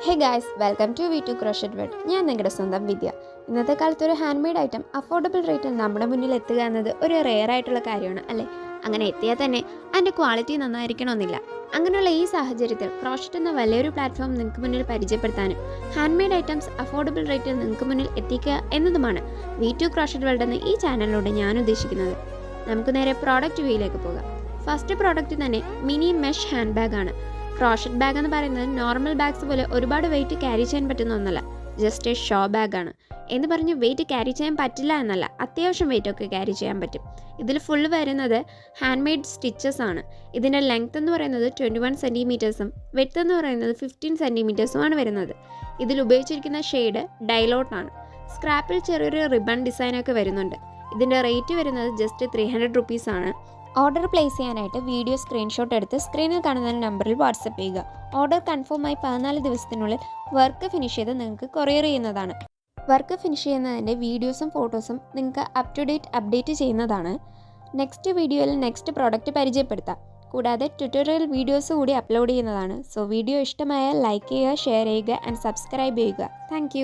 Hey guys, welcome to V2 crochet world. ഞാൻ നിങ്ങളുടെ സ്വന്തം വിദ്യ. ഇന്നത്തെ കാലത്ത് ഒരു ഹാൻഡ് മെയ്ഡ് ഐറ്റം അഫോർഡബിൾ റേറ്റിൽ നമ്മുടെ മുന്നിൽ എത്തുക എന്നത് ഒരു റെയർ ആയിട്ടുള്ള കാര്യമാണ് അല്ലേ? അങ്ങനെ എത്തിയാൽ തന്നെ അതിൻ്റെ ക്വാളിറ്റി നന്നായിരിക്കണമെന്നില്ല. അങ്ങനെയുള്ള ഈ സാഹചര്യത്തിൽ ക്രോഷറ്റ് എന്ന വലിയൊരു പ്ലാറ്റ്ഫോം നിങ്ങൾക്ക് മുന്നിൽ പരിചയപ്പെടുത്താനും ഹാൻഡ് മെയ്ഡ് ഐറ്റംസ് അഫോർഡബിൾ റേറ്റിൽ നിങ്ങൾക്ക് മുന്നിൽ എത്തിക്കുക എന്നതുമാണ് V2 ക്രോഷറ്റ് വേൾഡ് എന്ന ഈ ചാനലിലൂടെ ഞാൻ ഉദ്ദേശിക്കുന്നത്. നമുക്ക് നേരെ പ്രോഡക്റ്റ് വ്യൂയിലേക്ക് പോകാം. ഫസ്റ്റ് പ്രോഡക്റ്റ് തന്നെ മിനി മെഷ് ഹാൻഡ് ബാഗാണ്. ക്രോഷറ്റ് ബാഗ് എന്ന് പറയുന്നത് നോർമൽ ബാഗ്സ് പോലെ ഒരുപാട് വെയിറ്റ് ക്യാരി ചെയ്യാൻ പറ്റുന്ന ഒന്നല്ല, ജസ്റ്റ് എ ഷോ ബാഗാണ്. എന്ന് പറഞ്ഞ് വെയിറ്റ് ക്യാരി ചെയ്യാൻ പറ്റില്ല എന്നല്ല, അത്യാവശ്യം വെയിറ്റൊക്കെ ക്യാരി ചെയ്യാൻ പറ്റും. ഇതിൽ ഫുള്ള് വരുന്നത് ഹാൻഡ് മെയ്ഡ് സ്റ്റിച്ചസ് ആണ്. ഇതിൻ്റെ ലെങ്ത് എന്ന് പറയുന്നത് 21 സെൻറ്റിമീറ്റേഴ്സും വിഡ്ത്ത് എന്ന് പറയുന്നത് 15 സെൻറ്റിമീറ്റേഴ്സുമാണ് വരുന്നത്. ഇതിൽ ഉപയോഗിച്ചിരിക്കുന്ന ഷെയ്ഡ് ഡൈലോട്ടാണ്. സ്ക്രാപ്പിൽ ചെറിയൊരു റിബൺ ഡിസൈനൊക്കെ വരുന്നുണ്ട്. ഇതിൻ്റെ റേറ്റ് വരുന്നത് ജസ്റ്റ് 300 റുപ്പീസാണ്. ഓർഡർ പ്ലേസ് ചെയ്യാനായിട്ട് വീഡിയോ സ്ക്രീൻഷോട്ട് എടുത്ത് സ്ക്രീനിൽ കാണുന്ന നമ്പറിൽ വാട്സപ്പ് ചെയ്യുക. ഓർഡർ കൺഫേമായി 14 ദിവസത്തിനുള്ളിൽ വർക്ക് ഫിനിഷ് ചെയ്ത് നിങ്ങൾക്ക് കൊറിയർ ചെയ്യുന്നതാണ്. വർക്ക് ഫിനിഷ് ചെയ്യുന്നതിൻ്റെ വീഡിയോസും ഫോട്ടോസും നിങ്ങൾക്ക് അപ് ടു ഡേറ്റ് അപ്ഡേറ്റ് ചെയ്യുന്നതാണ്. നെക്സ്റ്റ് വീഡിയോയിൽ നെക്സ്റ്റ് പ്രോഡക്റ്റ് പരിചയപ്പെടുത്താം. കൂടാതെ ട്യൂട്ടോറിയൽ വീഡിയോസ് കൂടി അപ്ലോഡ് ചെയ്യുന്നതാണ്. സോ വീഡിയോ ഇഷ്ടമായാൽ ലൈക്ക് ചെയ്യുക, ഷെയർ ചെയ്യുക ആൻഡ് സബ്സ്ക്രൈബ് ചെയ്യുക. താങ്ക്